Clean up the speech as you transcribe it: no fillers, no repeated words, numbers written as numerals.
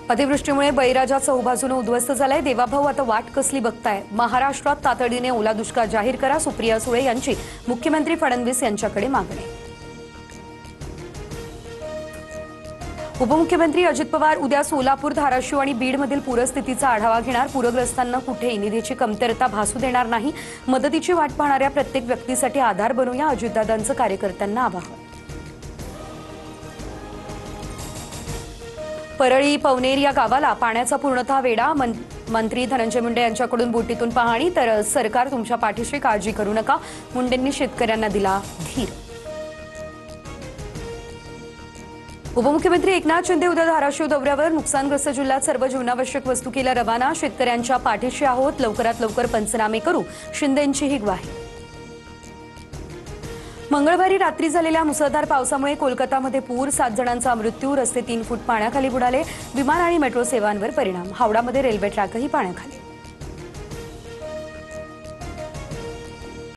अतिवृष्टीमुळे बळीराजा चौबाजूने उद्ध्वस्त झालाय। देवाभाऊ आता वाट कसली बघताय? महाराष्ट्रात तातडीने ओला दुष्काळ जाहीर करा, सुप्रिया सुळे यांची मुख्यमंत्री फडणवीस यांच्याकडे मागणी। उपमुख्यमंत्री अजित पवार उद्या सोलापूर, धाराशिव आणि बीडमधील पूरस्थितीचा आढावा घेणार। पूरग्रस्तांना कुठेही निधीची कमतरता भासू देणार नाही। मदतीची वाट पाहणाऱ्या प्रत्येक व्यक्तीसाठी आधार बनूया, अजितदादांचं कार्यकर्त्यांना आवाहन। परळी पवनेर या गावाला पाण्याचा पूर्णतः वेढा। मंत्री धनंजय मुंडे यांच्याकडून बोटीतून पाहणी। तर सरकार तुमच्या पाठीशी, काळजी करू नका, मुंडेंनी शेतकऱ्यांना दिला धीर। उपमुख्यमंत्री एकनाथ शिंदे उद्या धाराशिव दौऱ्यावर। नुकसानग्रस्त जिल्ह्यात सर्व जीवनावश्यक वस्तू केल्या रवाना। शेतकऱ्यांच्या पाठीशी आहोत, लवकरात लवकर पंचनामे करू, शिंदेंची ही ग्वाही। मंगळवारी रात्री झालेल्या मुसळधार पावसामुळे कोलकातामध्ये पूर, 7 जणांचा मृत्यू, रस्ते 3 फूट पाण्याखाली बुडाले। विमान आणि मेट्रो सेवांवर परिणाम, हावडामध्ये रेल्वे ट्रॅकही पाण्याखाली।